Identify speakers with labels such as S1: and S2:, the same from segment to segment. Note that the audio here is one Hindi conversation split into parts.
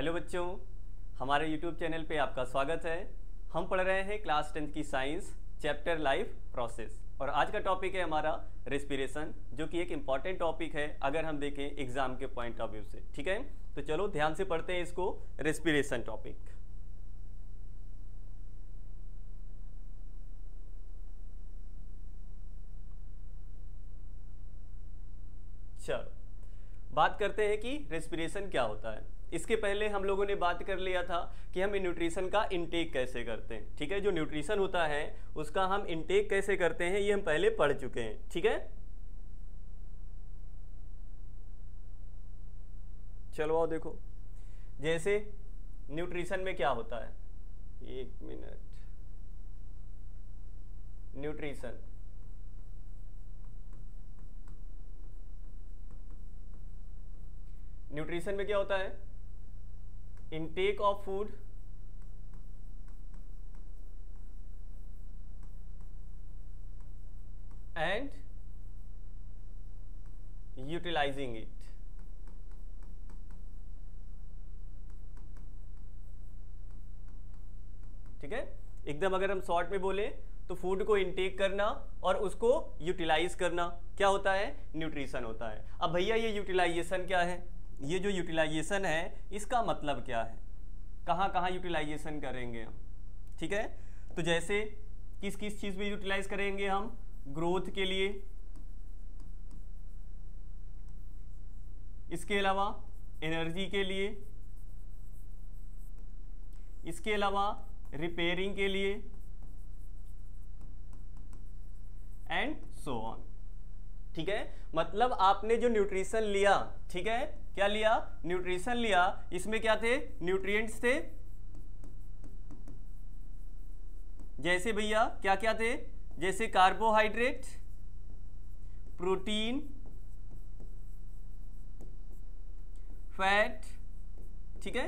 S1: हेलो बच्चों, हमारे YouTube चैनल पे आपका स्वागत है। हम पढ़ रहे हैं क्लास 10 की साइंस चैप्टर लाइफ प्रोसेस और आज का टॉपिक है हमारा रेस्पिरेशन, जो कि एक इम्पॉर्टेंट टॉपिक है अगर हम देखें एग्जाम के पॉइंट ऑफ व्यू से। ठीक है, तो चलो ध्यान से पढ़ते हैं इसको, रेस्पिरेशन टॉपिक। चलो बात करते हैं कि रेस्पिरेशन क्या होता है। इसके पहले हम लोगों ने बात कर लिया था कि हम न्यूट्रिशन का इनटेक कैसे करते हैं। ठीक है, जो न्यूट्रिशन होता है उसका हम इनटेक कैसे करते हैं ये हम पहले पढ़ चुके हैं। ठीक है, चलो आओ देखो, जैसे न्यूट्रिशन में क्या होता है, एक मिनट। न्यूट्रिशन में क्या होता है, intake of food and utilising it. ठीक है, एकदम अगर हम शॉर्ट में बोले तो फूड को इनटेक करना और उसको यूटिलाइज करना क्या होता है, न्यूट्रिशन होता है। अब भैया ये यूटिलाइजेशन क्या है, ये जो यूटिलाइजेशन है इसका मतलब क्या है, कहाँ कहाँ यूटिलाइजेशन करेंगे हम। ठीक है, तो जैसे किस किस चीज में यूटिलाइज करेंगे हम, ग्रोथ के लिए, इसके अलावा एनर्जी के लिए, इसके अलावा रिपेयरिंग के लिए एंड सो ऑन। ठीक है, मतलब आपने जो न्यूट्रिशन लिया, ठीक है, क्या लिया, न्यूट्रिशन लिया, इसमें क्या थे, न्यूट्रिएंट्स थे। जैसे भैया क्या क्या थे, जैसे कार्बोहाइड्रेट, प्रोटीन, फैट। ठीक है,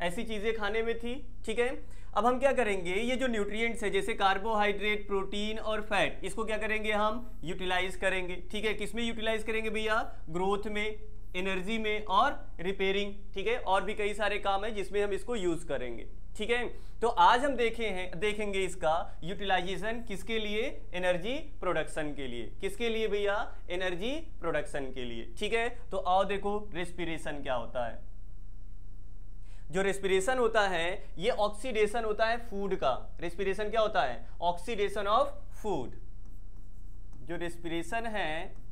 S1: ऐसी चीजें खाने में थी। ठीक है, अब हम क्या करेंगे, ये जो न्यूट्रिएंट्स है जैसे कार्बोहाइड्रेट, प्रोटीन और फैट, इसको क्या करेंगे हम, यूटिलाइज करेंगे। ठीक है, किसमें यूटिलाइज करेंगे भैया, ग्रोथ में, एनर्जी में और रिपेयरिंग। ठीक है, और भी कई सारे काम है जिसमें हम इसको यूज करेंगे। ठीक है, तो आज हम देखेंगे इसका यूटिलाइजेशन किसके लिए, एनर्जी प्रोडक्शन के लिए। किसके लिए भैया, एनर्जी प्रोडक्शन के लिए। ठीक है, तो आओ देखो रेस्पिरेशन क्या होता है। जो रेस्पिरेशन होता है ये ऑक्सीडेशन होता है फूड का। रेस्पिरेशन क्या होता है, ऑक्सीडेशन ऑफ फूड। जो रेस्पिरेशन है,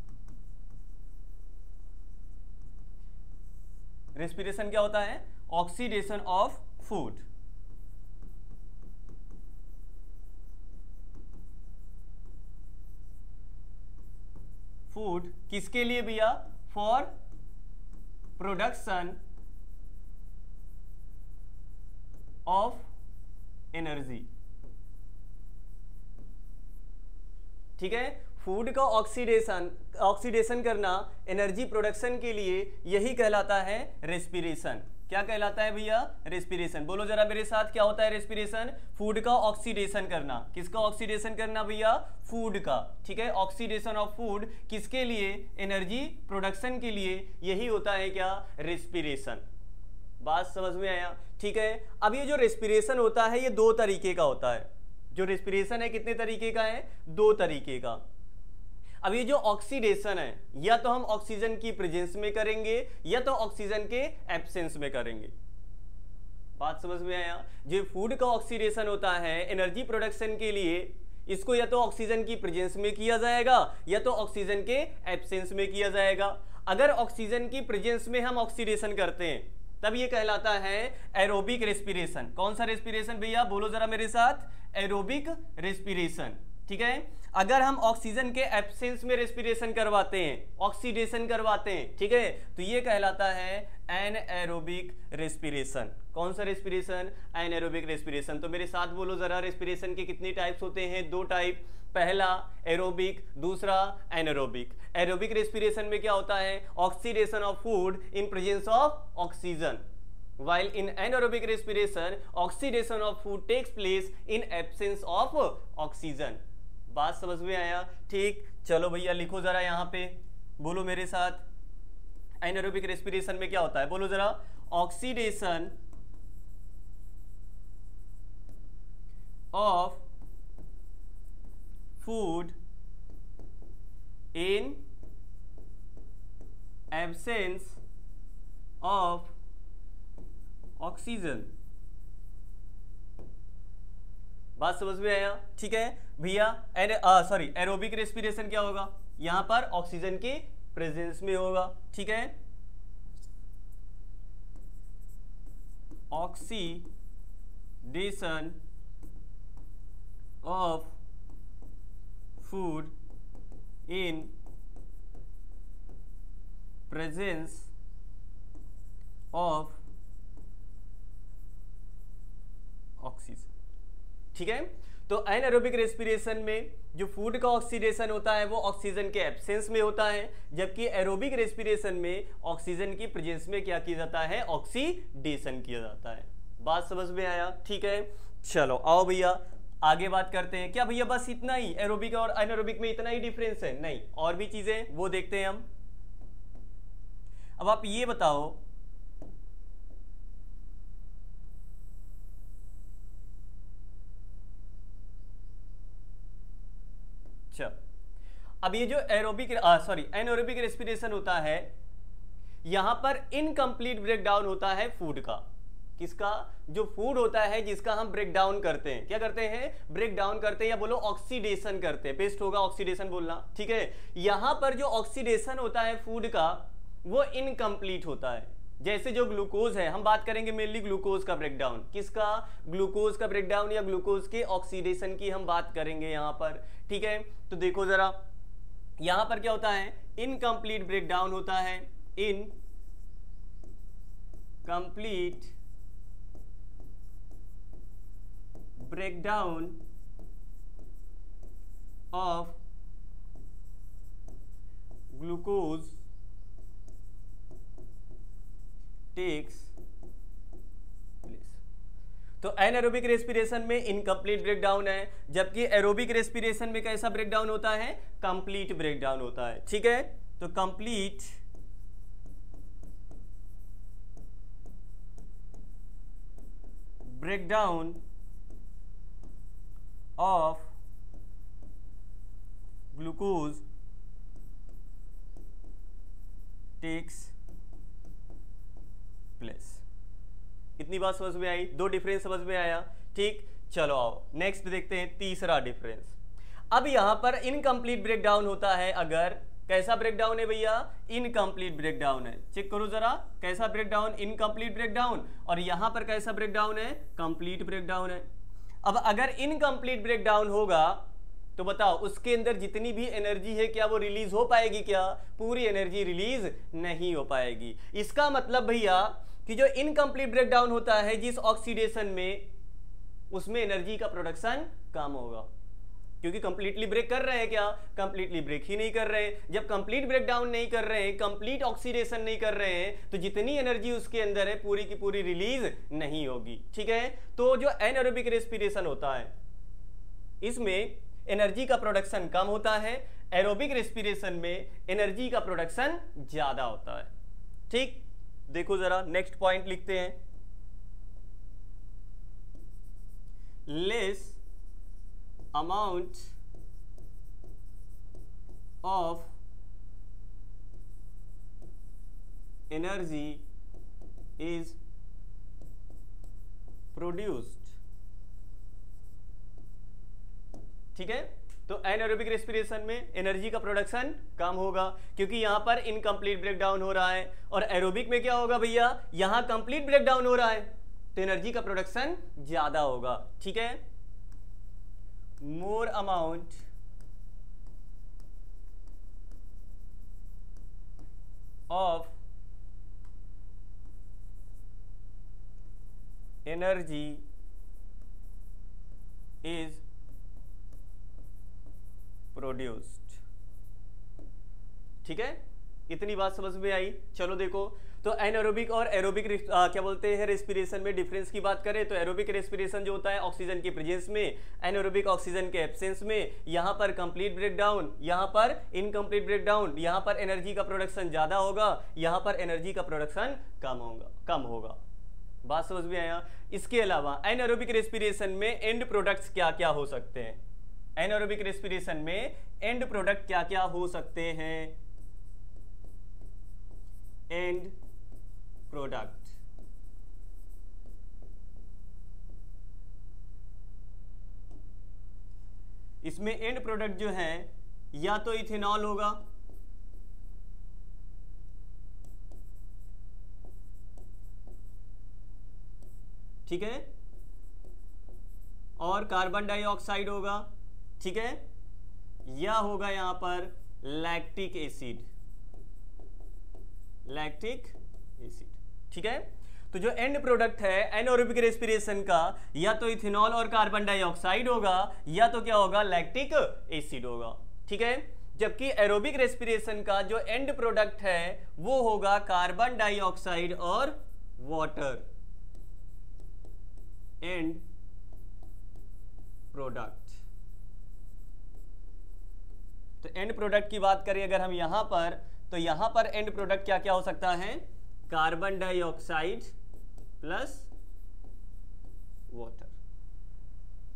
S1: रेस्पिरेशन क्या होता है, ऑक्सीडेशन ऑफ फूड। फूड किसके लिए भैया, फॉर प्रोडक्शन ऑफ एनर्जी। ठीक है, फूड का ऑक्सीडेशन करना एनर्जी प्रोडक्शन के लिए, यही कहलाता है रेस्पिरेशन। क्या कहलाता है भैया, रेस्पिरेशन। बोलो जरा मेरे साथ, क्या होता है रेस्पिरेशन, फूड का ऑक्सीडेशन करना। किसका ऑक्सीडेशन करना भैया, फूड का। ठीक है, ऑक्सीडेशन ऑफ फूड किसके लिए, एनर्जी प्रोडक्शन के लिए, यही होता है क्या, रेस्पिरेशन। बात समझ में आया। ठीक है, अब ये जो रेस्पिरेशन होता है ये दो तरीके का होता है। जो रेस्पिरेशन है कितने तरीके का है, दो तरीके का। अब ये जो ऑक्सीडेशन है, या तो हम ऑक्सीजन की प्रेजेंस में करेंगे या तो ऑक्सीजन के एब्सेंस में करेंगे। बात समझ में आया। जो फूड का ऑक्सीडेशन होता है एनर्जी प्रोडक्शन के लिए, इसको या तो ऑक्सीजन की प्रेजेंस में किया जाएगा या तो ऑक्सीजन के एब्सेंस में किया जाएगा। अगर ऑक्सीजन की प्रेजेंस में हम ऑक्सीडेशन करते हैं तब ये कहलाता है एरोबिक रेस्पिरेशन। कौन सा रेस्पिरेशन भैया, बोलो जरा मेरे साथ, एरोबिक रेस्पिरेशन। ठीक है, अगर हम ऑक्सीजन के एब्सेंस में रेस्पिरेशन करवाते हैं, ऑक्सीडेशन करवाते हैं, ठीक है, तो ये कहलाता है एनएरोबिक रेस्पिरेशन। कौन सा रेस्पिरेशन, एनएरोबिक रेस्पिरेशन। तो मेरे साथ बोलो जरा, रेस्पिरेशन के कितने टाइप्स होते हैं, दो टाइप। पहला एरोबिक, दूसरा एनारोबिक। एरोबिक रेस्पिरेशन में क्या होता है, oxidation of food in presence of oxygen, while in anaerobic respiration oxidation of food takes place in absence of oxygen। बात समझ में आया। ठीक, चलो भैया लिखो जरा यहाँ पे, बोलो मेरे साथ, एनारोबिक रेस्पिरेशन में क्या होता है, बोलो जरा। Oxidation of food in absence of oxygen. बात समझ में आया? ठीक है भैया। सॉरी, एरोबिक रेस्पिरेशन क्या होगा, यहां पर ऑक्सीजन के प्रेजेंस में होगा। ठीक है, oxidation of food in presence of oxygen. ठीक है, तो एनारोबिक रेस्पिरेशन में जो फूड का ऑक्सीडेशन होता है वो ऑक्सीजन के एब्सेंस में होता है, जबकि एरोबिक रेस्पिरेशन में ऑक्सीजन की प्रेजेंस में क्या किया जाता है, ऑक्सीडेशन किया जाता है। बात समझ में आया? ठीक है, चलो आओ भैया आगे बात करते हैं। क्या भैया बस इतना ही, एरोबिक और एनारोबिक में इतना ही डिफरेंस है? नहीं, और भी चीजें वो देखते हैं हम। अब आप ये बताओ, अब ये जो एनारोबिक रेस्पिरेशन होता है, यहां पर इनकम्प्लीट ब्रेकडाउन होता है फूड का। किसका? जो फूड होता है जिसका हम ब्रेक डाउन करते हैं। क्या करते हैं? ब्रेक डाउन करते हैं, या बोलो ऑक्सीडेशन करते हैं। बेस्ट होगा ऑक्सीडेशन बोलना। ठीक है, यहां पर जो ऑक्सीडेशन होता है फूड का वो इनकम्प्लीट होता है। जैसे जो ग्लूकोज है, हम बात करेंगे मेनली ग्लूकोज का ब्रेकडाउन। किसका? ग्लूकोज का ब्रेकडाउन या ग्लूकोज के ऑक्सीडेशन की हम बात करेंगे यहां पर। ठीक है, तो देखो जरा, यहां पर क्या होता है, इनकम्प्लीट ब्रेकडाउन होता है। Incomplete breakdown of glucose takes place. तो एनारोबिक रेस्पिरेशन में इनकम्प्लीट ब्रेकडाउन है, जबकि एरोबिक रेस्पिरेशन में कैसा ब्रेकडाउन होता है, कंप्लीट ब्रेकडाउन होता है। ठीक है, तो complete breakdown of glucose takes place. इतनी बात समझ में आई? दो डिफरेंस समझ में आया? ठीक, चलो आओ नेक्स्ट देखते हैं, तीसरा डिफरेंस। अब यहां पर इनकम्प्लीट ब्रेकडाउन होता है अगर, कैसा ब्रेकडाउन है भैया, इनकम्प्लीट ब्रेकडाउन है। चेक करो जरा, कैसा ब्रेकडाउन, इनकम्प्लीट ब्रेकडाउन, और यहां पर कैसा ब्रेकडाउन है, कंप्लीट ब्रेकडाउन है। अब अगर इनकम्प्लीट ब्रेकडाउन होगा तो बताओ उसके अंदर जितनी भी एनर्जी है क्या वो रिलीज हो पाएगी? क्या पूरी एनर्जी रिलीज नहीं हो पाएगी। इसका मतलब भैया कि जो इनकम्प्लीट ब्रेकडाउन होता है जिस ऑक्सीडेशन में, उसमें एनर्जी का प्रोडक्शन कम होगा, क्योंकि कंप्लीटली ब्रेक कर रहे हैं क्या, कंप्लीटली ब्रेक ही नहीं कर रहे हैं। जब कंप्लीट ब्रेकडाउन नहीं कर रहे हैं, कंप्लीट ऑक्सीडेशन नहीं कर रहे हैं, तो जितनी एनर्जी उसके अंदर है पूरी की पूरी रिलीज नहीं होगी। ठीक है, तो जो एनारोबिक रेस्पिरेशन होता है इसमें एनर्जी का प्रोडक्शन कम होता है, एरोबिक रेस्पिरेशन में एनर्जी का प्रोडक्शन ज्यादा होता है। ठीक, देखो जरा नेक्स्ट पॉइंट लिखते हैं, less amount of energy is produced। ठीक है, तो एनारोबिक रेस्पिरेशन में एनर्जी का प्रोडक्शन कम होगा क्योंकि यहां पर इनकम्प्लीट ब्रेकडाउन हो रहा है, और एरोबिक में क्या होगा भैया, यहां कंप्लीट ब्रेकडाउन हो रहा है तो एनर्जी का प्रोडक्शन ज्यादा होगा। ठीक है, more amount of energy is produced। ठीक है, इतनी बात समझ में आई। चलो देखो, तो एनारोबिक और एरोबिक क्या बोलते हैं रेस्पिरेशन में डिफरेंस की बात करें तो एरोबिक रेस्पिरेशन जो होता है ऑक्सीजन की प्रेजेंस में, एनारोबिक ऑक्सीजन के एब्सेंस में। यहाँ पर कंप्लीट ब्रेकडाउन, यहाँ पर इनकम्प्लीट ब्रेकडाउन, यहाँ पर एनर्जी का प्रोडक्शन ज्यादा होगा, यहाँ पर एनर्जी का प्रोडक्शन कम होगा। बात समझ में आया। इसके अलावा एनारोबिक रेस्पिरेशन में एंड प्रोडक्ट्स क्या क्या हो सकते हैं? एनारोबिक रेस्पिरेशन में एंड प्रोडक्ट क्या क्या हो सकते हैं? एंड प्रोडक्ट, इसमें एंड प्रोडक्ट जो है या तो इथेनॉल होगा, ठीक है, और कार्बन डाइऑक्साइड होगा, ठीक है, या होगा यहां पर लैक्टिक एसिड, ठीक है। तो जो एंड प्रोडक्ट है एनारोबिक रेस्पिरेशन का या तो इथेनॉल और कार्बन डाइऑक्साइड होगा या तो क्या होगा, लैक्टिक एसिड होगा, ठीक है। जबकि एरोबिक रेस्पिरेशन का जो एंड प्रोडक्ट है वो होगा कार्बन डाइऑक्साइड और वाटर, एंड प्रोडक्ट। तो एंड प्रोडक्ट की बात करें अगर हम यहां पर, तो यहां पर एंड प्रोडक्ट क्या क्या हो सकता है? Carbon dioxide plus water.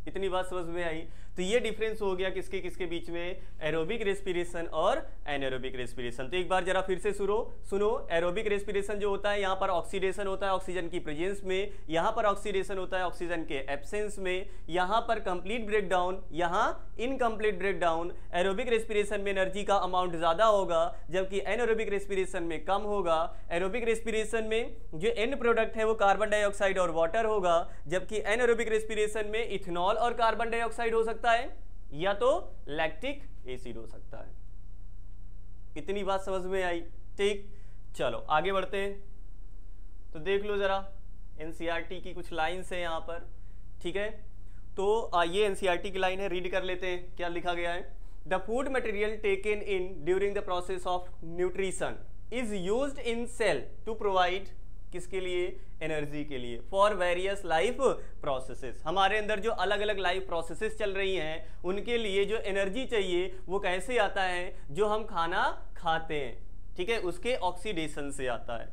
S1: इतनी बात समझ में आई। तो ये डिफरेंस हो गया किसके किसके बीच में, एरोबिक रेस्पिरेशन और एनारोबिक रेस्पिरेशन। तो एक बार जरा फिर से सुनो। एरोबिक रेस्पिरेशन जो होता है यहाँ पर ऑक्सीडेशन होता है ऑक्सीजन की प्रेजेंस में, यहाँ पर ऑक्सीडेशन होता है ऑक्सीजन के एब्सेंस में, यहाँ पर कंप्लीट ब्रेकडाउन, यहाँ इनकम्प्लीट ब्रेकडाउन। एरोबिक रेस्पिरेशन में एनर्जी का अमाउंट ज्यादा होगा जबकि एनारोबिक रेस्पिरेशन में कम होगा। एरोबिक रेस्पिरेशन में जो एंड प्रोडक्ट है वो कार्बन डाइऑक्साइड और वाटर होगा, जबकि एनारोबिक रेस्पिरेशन में इथेनॉल और कार्बन डाइऑक्साइड हो सकता है या तो लैक्टिक एसिड हो सकता है। इतनी बात समझ में आई, ठीक। चलो आगे बढ़ते हैं। तो देख लो जरा एनसीईआरटी की कुछ लाइंस है यहां पर, ठीक है। तो ये एनसीईआरटी की लाइन है, रीड कर लेते हैं क्या लिखा गया है। The food material taken in during the process of nutrition is used in cell to provide, किसके लिए, एनर्जी के लिए, फॉर वेरियस लाइफ प्रोसेसेस। हमारे अंदर जो अलग अलग लाइफ प्रोसेसेस चल रही हैं उनके लिए जो एनर्जी चाहिए वो कैसे आता है, जो हम खाना खाते हैं, ठीक है, उसके ऑक्सीडेशन से आता है।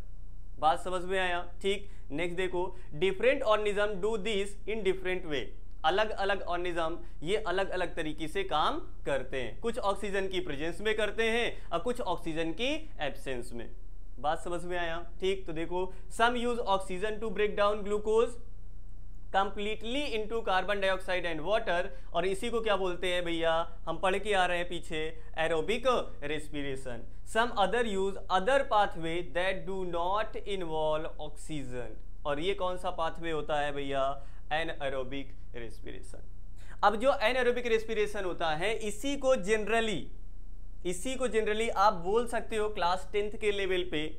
S1: बात समझ में आया, ठीक। नेक्स्ट देखो, different organism do this in different way. अलग अलग ऑर्गेनिज्म ये अलग अलग तरीके से काम करते हैं, कुछ ऑक्सीजन की प्रेजेंस में करते हैं और कुछ ऑक्सीजन की एब्सेंस में। बात समझ में आया, ठीक। तो देखो, some use oxygen to break down glucose completely into carbon dioxide and water, और इसी को क्या बोलते हैं भैया, हम पढ़ के आ रहे हैं पीछे, aerobic respiration. Some other use other pathway that do not involve oxygen, और ये कौन सा पाथवे होता है भैया, एनारोबिक रेस्पिरेशन। अब जो एनारोबिक रेस्पिरेशन होता है इसी को जनरली आप बोल सकते हो क्लास 10th के लेवल पे,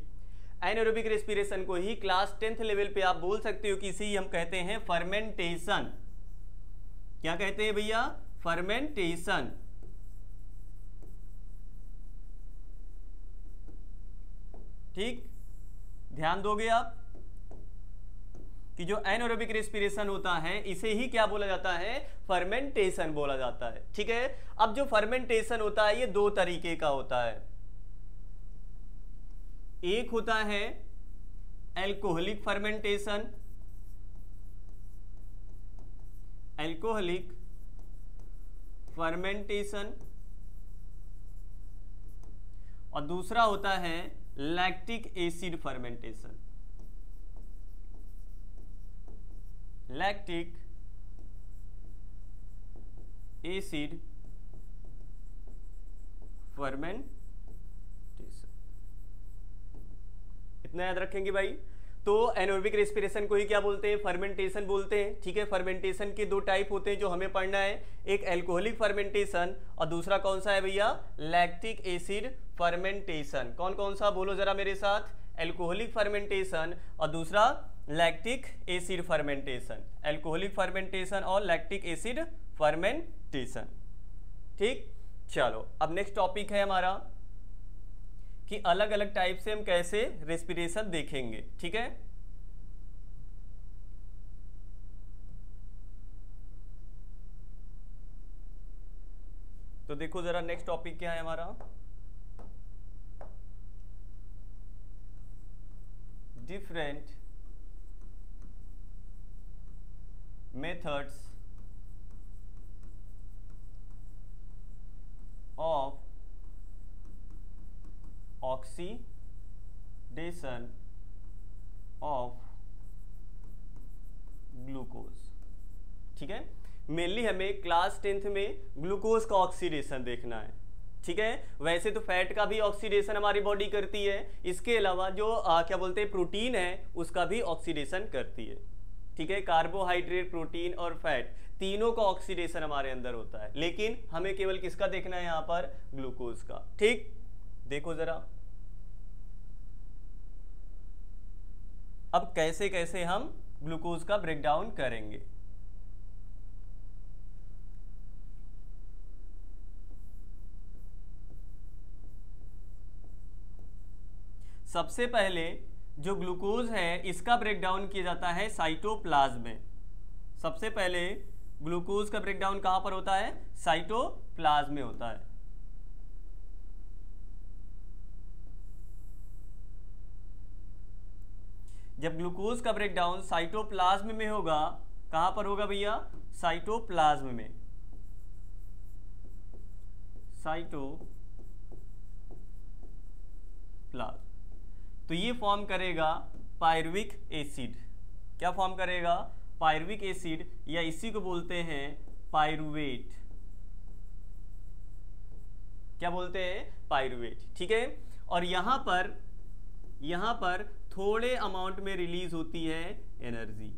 S1: एनारोबिक रेस्पिरेशन को ही क्लास 10th लेवल पे आप बोल सकते हो कि इसी हम कहते हैं फर्मेंटेशन। क्या कहते हैं भैया, फर्मेंटेशन। ठीक, ध्यान दोगे आप कि जो एनारोबिक रेस्पिरेशन होता है इसे ही क्या बोला जाता है, फर्मेंटेशन बोला जाता है, ठीक है। अब जो फर्मेंटेशन होता है ये दो तरीके का होता है। एक होता है एल्कोहलिक फर्मेंटेशन, और दूसरा होता है lactic acid fermentation. Lactic acid fermentation, इतना याद रखेंगे भाई। तो एनारोबिक रेस्पिरेशन को ही क्या बोलते हैं, फर्मेंटेशन बोलते हैं, ठीक है। फर्मेंटेशन के दो टाइप होते हैं जो हमें पढ़ना है, एक एल्कोहलिक फर्मेंटेशन और दूसरा कौन सा है भैया, लैक्टिक एसिड फर्मेंटेशन। कौन कौन सा बोलो जरा मेरे साथ, एल्कोहलिक फर्मेंटेशन और दूसरा lactic acid fermentation. Alcoholic fermentation और लैक्टिक एसिड फर्मेंटेशन, ठीक। चलो अब नेक्स्ट टॉपिक है हमारा कि अलग अलग टाइप से हम कैसे रेस्पिरेशन देखेंगे, ठीक है। तो देखो जरा नेक्स्ट टॉपिक क्या है हमारा, different methods of oxidation of glucose, ठीक है। मेनली हमें क्लास 10th में ग्लूकोज का ऑक्सीडेशन देखना है, ठीक है। वैसे तो फैट का भी ऑक्सीडेशन हमारी बॉडी करती है, इसके अलावा जो क्या बोलते हैं प्रोटीन है उसका भी ऑक्सीडेशन करती है, ठीक है। कार्बोहाइड्रेट, प्रोटीन और फैट तीनों का ऑक्सीडेशन हमारे अंदर होता है, लेकिन हमें केवल किसका देखना है यहाँ पर, ग्लूकोज का, ठीक। देखो जरा अब कैसे कैसे हम ग्लूकोज का ब्रेकडाउन करेंगे। सबसे पहले जो ग्लूकोज है इसका ब्रेकडाउन किया जाता है साइटोप्लाज्म में। सबसे पहले ग्लूकोज का ब्रेकडाउन कहां पर होता है, साइटोप्लाज्म में होता है। जब ग्लूकोज का ब्रेकडाउन साइटोप्लाज्म में होगा, कहां पर होगा भैया, साइटोप्लाज्म में, साइटोप्लाज्म। तो ये फॉर्म करेगा पायरुविक एसिड। क्या फॉर्म करेगा, पायरुविक एसिड, या इसी को बोलते हैं पायरुवेट। क्या बोलते हैं, पायरुवेट, ठीक है। और यहां पर थोड़े अमाउंट में रिलीज होती है एनर्जी।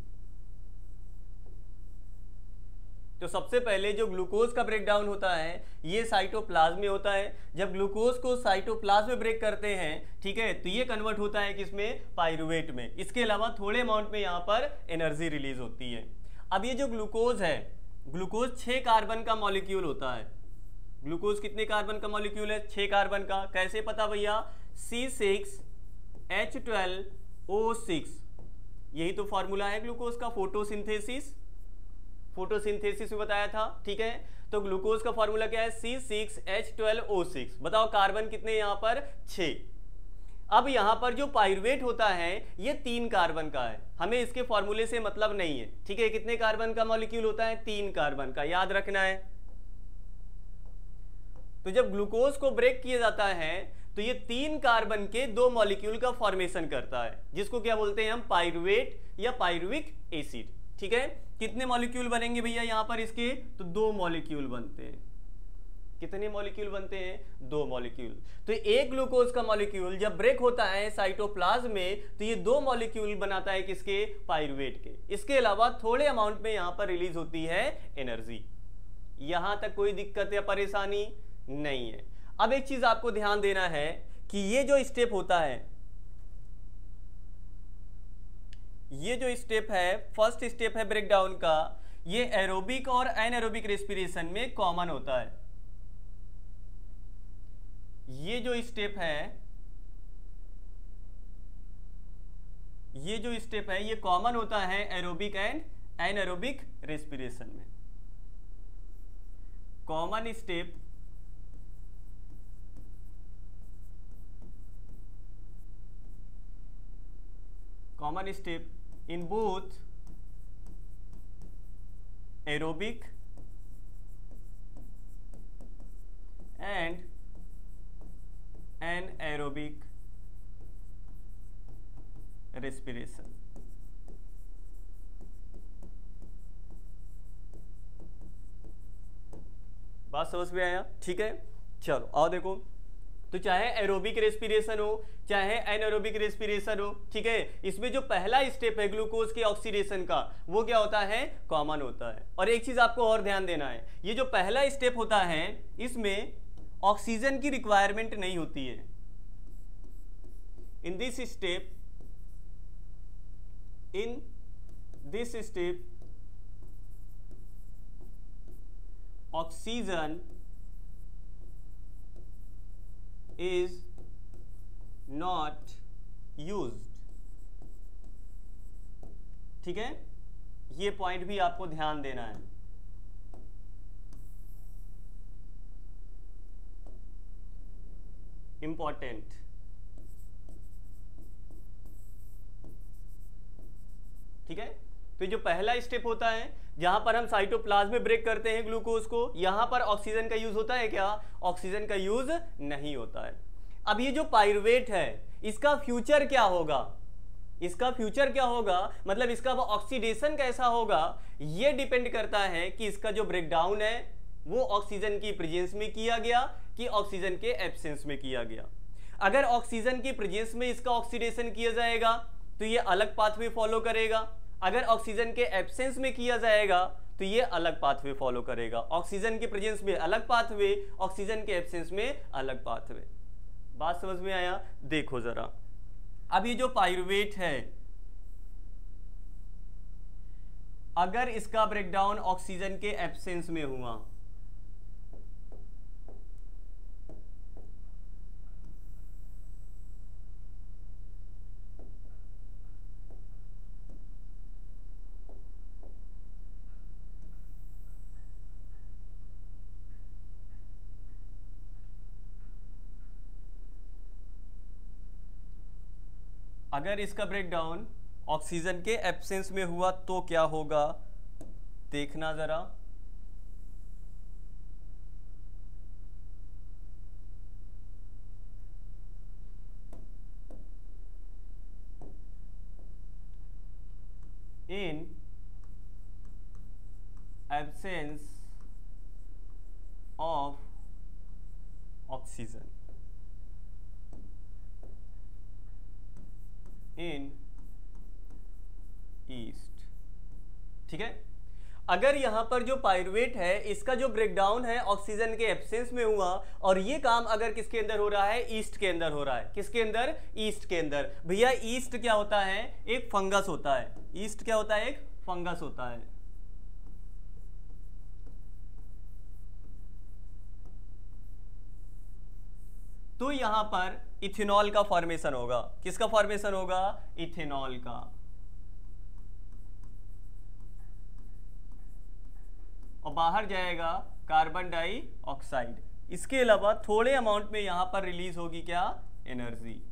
S1: तो सबसे पहले जो ग्लूकोज का ब्रेकडाउन होता है ये साइटोप्लाज्म में होता है। जब ग्लूकोज को साइटोप्लाज्म में ब्रेक करते हैं, ठीक है, तो ये कन्वर्ट होता है किसमें, पायरुवेट में। इसके अलावा थोड़े अमाउंट में यहाँ पर एनर्जी रिलीज होती है। अब ये जो ग्लूकोज है, ग्लूकोज 6 कार्बन का मॉलिक्यूल होता है। ग्लूकोज कितने कार्बन का मॉलिक्यूल है, 6 कार्बन का। कैसे पता भैया, C6H12O6, यही तो फॉर्मूला है ग्लूकोज का, फोटोसिंथेसिस में बताया था, ठीक है। तो ग्लूकोज का फॉर्मूला क्या है, C6H12O6। बताओ कार्बन कितने यहाँ पर, 6। अब यहाँ पर जो पायरुवेट होता है ये 3 कार्बन का है, हमें इसके फॉर्मूले से मतलब नहीं है, ठीक है। कितने कार्बन का मॉलिक्यूल होता है, 3 कार्बन का, याद रखना है। तो जब ग्लूकोज को ब्रेक किया जाता है तो ये 3 कार्बन के 2 मॉलिक्यूल का फॉर्मेशन करता है, जिसको क्या बोलते हैं हम, पायरुवेट या पायरुविक एसिड, ठीक है। कितने मॉलिक्यूल बनेंगे भैया यहाँ पर इसके, तो 2 मॉलिक्यूल बनते हैं। कितने मॉलिक्यूल बनते हैं, 2 मॉलिक्यूल। तो एक ग्लूकोज का मॉलिक्यूल जब ब्रेक होता है साइटोप्लाज्म में तो ये 2 मॉलिक्यूल बनाता है किसके, पायरुवेट के। इसके अलावा थोड़े अमाउंट में यहाँ पर रिलीज होती है एनर्जी। यहां तक कोई दिक्कत या परेशानी नहीं है। अब एक चीज आपको ध्यान देना है कि ये जो स्टेप होता है, ये जो स्टेप है, फर्स्ट स्टेप है ब्रेकडाउन का, ये एरोबिक और एनारोबिक रेस्पिरेशन में कॉमन होता है। ये जो स्टेप है ये कॉमन होता है एरोबिक एंड एनारोबिक रेस्पिरेशन में। Common step in both aerobic and anaerobic respiration। बात समझ में आया, ठीक है। चलो आओ देखो, तो चाहे एरोबिक रेस्पिरेशन हो चाहे एनारोबिक रेस्पिरेशन हो, ठीक है, इसमें जो पहला स्टेप है ग्लूकोज के ऑक्सीडेशन का वो क्या होता है, कॉमन होता है। और एक चीज आपको और ध्यान देना है, ये जो पहला स्टेप होता है इसमें ऑक्सीजन की रिक्वायरमेंट नहीं होती है। In this step oxygen is not used. ठीक है, ये पॉइंट भी आपको ध्यान देना है। इंपॉर्टेंट। ठीक है, तो ये जो पहला स्टेप होता है जहां पर हम साइटोप्लाज्म में ब्रेक करते हैं ग्लूकोज को, यहां पर ऑक्सीजन का यूज होता है क्या? ऑक्सीजन का यूज नहीं होता है। अब ये जो पाइरुवेट है इसका फ्यूचर क्या होगा? इसका फ्यूचर क्या होगा, मतलब इसका ऑक्सीडेशन कैसा होगा, ये डिपेंड करता है कि इसका जो ब्रेकडाउन है वो ऑक्सीजन की प्रेजेंस में किया गया कि ऑक्सीजन के एब्सेंस में किया गया। अगर ऑक्सीजन की प्रेजेंस में इसका ऑक्सीडेशन किया जाएगा तो ये अलग पाथवे फॉलो करेगा। अगर ऑक्सीजन के एब्सेंस में किया जाएगा तो ये अलग पाथवे फॉलो करेगा। ऑक्सीजन के प्रेजेंस में अलग पाथवे, ऑक्सीजन के एब्सेंस में अलग पाथवे। बात समझ में आया? देखो जरा, अब ये जो पाइरुवेट है अगर इसका ब्रेकडाउन ऑक्सीजन के एब्सेंस में हुआ अगर इसका ब्रेकडाउन ऑक्सीजन के एब्सेंस में हुआ तो क्या होगा, देखना जरा। In absence of oxygen, in east. ठीक है, अगर यहां पर जो पाइरुवेट है इसका जो ब्रेकडाउन है ऑक्सीजन के एब्सेंस में हुआ और ये काम अगर किसके अंदर हो रहा है? ईस्ट के अंदर हो रहा है। किसके अंदर? ईस्ट के अंदर। भैया ईस्ट क्या होता है? एक फंगस होता है। ईस्ट क्या होता है? एक फंगस होता है। तो यहां पर इथेनॉल का फॉर्मेशन होगा। किसका फॉर्मेशन होगा? इथेनॉल का। और बाहर जाएगा कार्बन डाइऑक्साइड। इसके अलावा थोड़े अमाउंट में यहां पर रिलीज होगी क्या? एनर्जी।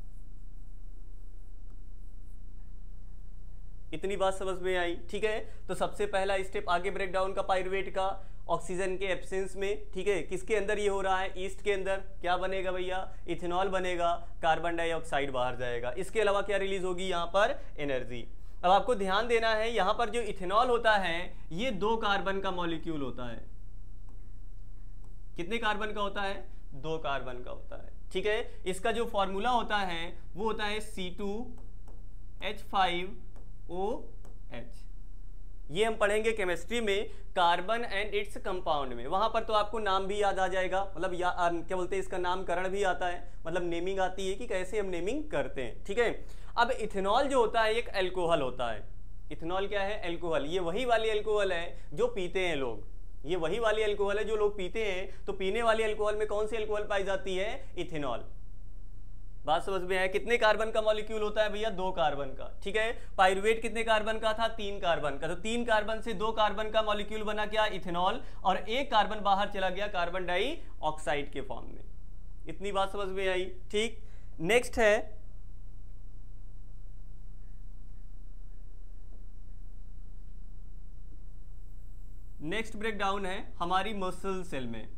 S1: इतनी बात समझ में आई? ठीक है, तो सबसे पहला स्टेप आगे ब्रेकडाउन का पाइरुवेट का ऑक्सीजन के एब्सेंस में। ठीक है, किसके अंदर ये हो रहा है? ईस्ट के अंदर। क्या बनेगा भैया? इथेनॉल बनेगा, कार्बन डाइऑक्साइड बाहर जाएगा। इसके अलावा क्या रिलीज होगी? यहाँ पर एनर्जी। अब आपको ध्यान देना है यहाँ पर जो इथेनॉल होता है ये 2 कार्बन का मॉलिक्यूल होता है। कितने कार्बन का होता है? 2 कार्बन का होता है। ठीक है, इसका जो फॉर्मूला होता है वो होता है C2H5OH। ये हम पढ़ेंगे केमिस्ट्री में, कार्बन एंड इट्स कंपाउंड में। वहां पर तो आपको नाम भी याद आ जाएगा, मतलब क्या बोलते हैं, इसका नामकरण भी आता है, मतलब नेमिंग आती है कि कैसे हम नेमिंग करते हैं। ठीक है, अब इथेनॉल जो होता है एक अल्कोहल होता है। इथेनॉल क्या है? अल्कोहल। ये वही वाली अल्कोहल है जो पीते हैं लोग। ये वही वाली अल्कोहल है जो लोग पीते हैं। तो पीने वाली अल्कोहल में कौन सी अल्कोहल पाई जाती है? इथेनॉल। बात समझ में आया? कितने कार्बन का मॉलिक्यूल होता है भैया? 2 कार्बन का। ठीक है, पाइरुवेट कितने कार्बन का था? 3 कार्बन का। तो 3 कार्बन से 2 कार्बन का मॉलिक्यूल बना क्या? इथेनॉल। और 1 कार्बन बाहर चला गया कार्बन डाइऑक्साइड के फॉर्म में। इतनी बात समझ में आई? ठीक, नेक्स्ट है नेक्स्ट ब्रेकडाउन है हमारी मसल सेल में।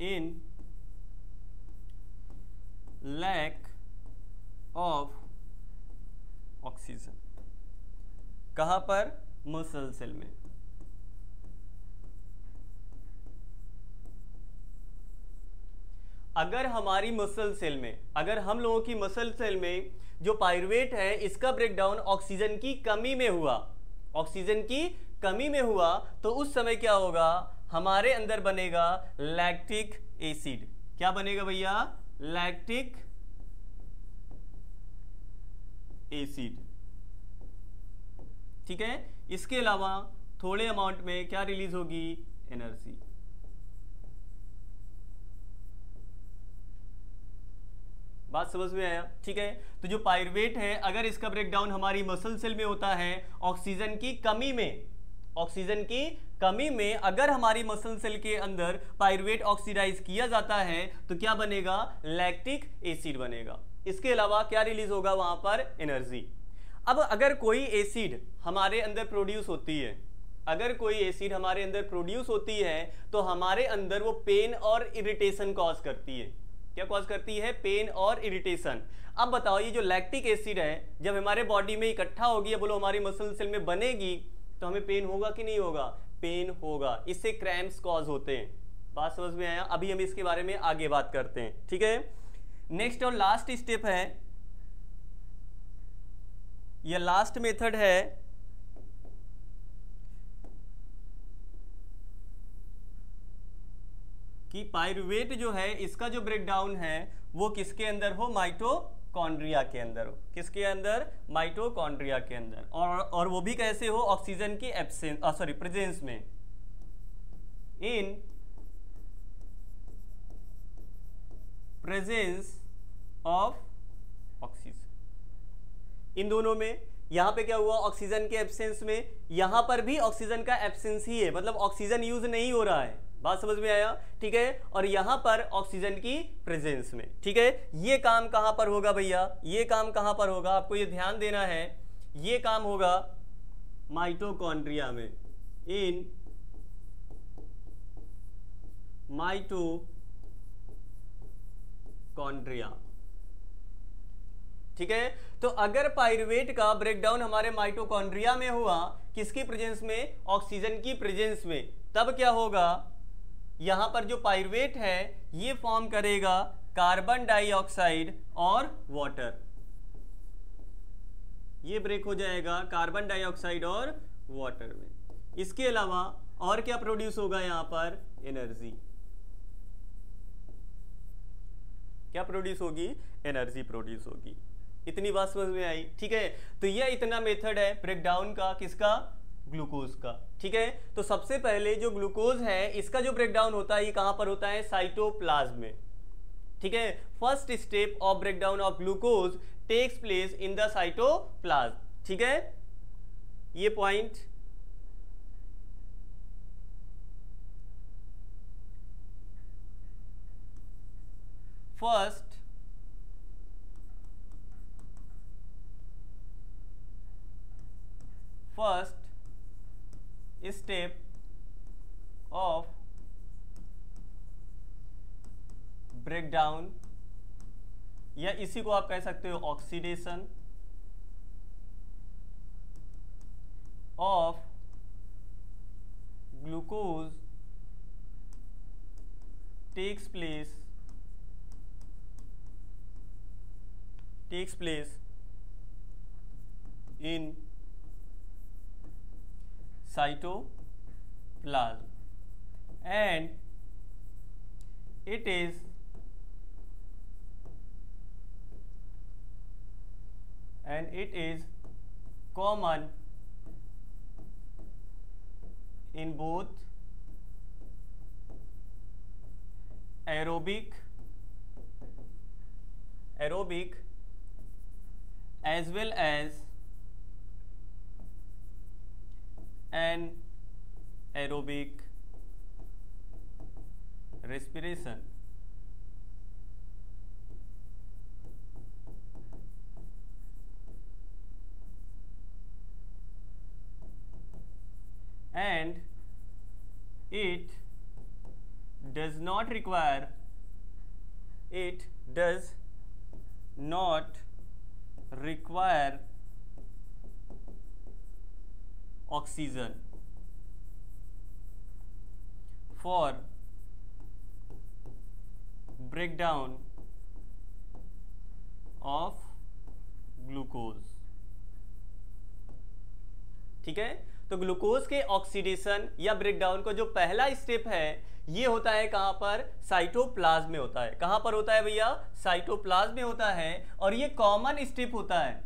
S1: इन लैक ऑफ ऑक्सीजन। कहां पर? मसल सेल में। अगर हमारी मसल सेल में, अगर हम लोगों की मसल सेल में जो पाइरुवेट है इसका ब्रेकडाउन ऑक्सीजन की कमी में हुआ, ऑक्सीजन की कमी में हुआ, तो उस समय क्या होगा? हमारे अंदर बनेगा लैक्टिक एसिड। क्या बनेगा भैया? Lactic acid. ठीक है। इसके अलावा थोड़े अमाउंट में क्या रिलीज होगी, एनर्जी। बात समझ में आया, ठीक है। तो जो पायरुवेट है, अगर इसका ब्रेकडाउन हमारी मसल सेल में होता है ऑक्सीजन की कमी में, ऑक्सीजन की कमी में अगर हमारी मसल सेल के अंदर पायरुवेट ऑक्सीडाइज किया जाता है तो क्या बनेगा, लैक्टिक एसिड बनेगा। इसके अलावा क्या रिलीज होगा वहां पर, एनर्जी। अब अगर कोई एसिड हमारे अंदर प्रोड्यूस होती है, अगर कोई एसिड हमारे अंदर प्रोड्यूस होती है तो हमारे अंदर वो पेन और इरिटेशन कॉज करती है। क्या कॉज करती है, पेन और इरिटेशन। अब बताओ ये जो लैक्टिक एसिड है जब हमारे बॉडी में इकट्ठा होगी, बोलो हमारी मसल सेल में बनेगी, तो हमें पेन होगा कि नहीं होगा, पेन होगा। इससे क्रैम्प्स कॉज होते हैं। बात समझ में आया। अभी हम इसके बारे में आगे बात करते हैं, ठीक है। नेक्स्ट और लास्ट स्टेप है, यह लास्ट मेथड है कि पायरुवेट जो है इसका जो ब्रेकडाउन है वो किसके अंदर हो, माइटोकॉन्ड्रिया के अंदर हो। किसके अंदर, माइटोकॉन्ड्रिया के अंदर। और वो भी कैसे हो, ऑक्सीजन की एब्सेंस, सॉरी प्रेजेंस में, इन प्रेजेंस ऑफ ऑक्सीजन। इन दोनों में, यहां पे क्या हुआ, ऑक्सीजन के एब्सेंस में, यहां पर भी ऑक्सीजन का एब्सेंस ही है, मतलब ऑक्सीजन यूज नहीं हो रहा है। बात समझ में आया, ठीक है। और यहां पर ऑक्सीजन की प्रेजेंस में, ठीक है। ये काम कहां पर होगा भैया, ये काम कहां पर होगा, आपको ये ध्यान देना है। ये काम होगा माइटोकॉन्ड्रिया में, इन माइटोकॉन्ड्रिया, ठीक है। तो अगर पायरुवेट का ब्रेकडाउन हमारे माइटोकॉन्ड्रिया में हुआ, किसकी प्रेजेंस में, ऑक्सीजन की प्रेजेंस में, तब क्या होगा, यहां पर जो पायरुवेट है ये फॉर्म करेगा कार्बन डाइऑक्साइड और वाटर। ये ब्रेक हो जाएगा कार्बन डाइऑक्साइड और वाटर में। इसके अलावा और क्या प्रोड्यूस होगा, यहां पर एनर्जी। क्या प्रोड्यूस होगी, एनर्जी प्रोड्यूस होगी। इतनी बात समझ में आई, ठीक है। तो यह इतना मेथड है ब्रेकडाउन का, किसका, ग्लूकोज का, ठीक है। तो सबसे पहले जो ग्लूकोज है इसका जो ब्रेकडाउन होता है ये कहां पर होता है, साइटोप्लाज्म में, ठीक है। First step of breakdown of glucose takes place in the cytoplasm, ठीक है। ये point first step of breakdown, या इसी को आप कह सकते हो oxidation of glucose takes place in cytoplasm and it is common in both aerobic as well as anaerobic respiration. And it does not require oxygen for breakdown of glucose, ठीक है। तो ग्लूकोज के ऑक्सीडेशन या ब्रेकडाउन का जो पहला स्टेप है ये होता है कहां पर, साइटोप्लाज्म में होता है। कहां पर होता है भैया, साइटोप्लाज्म में होता है। और ये कॉमन स्टेप होता है,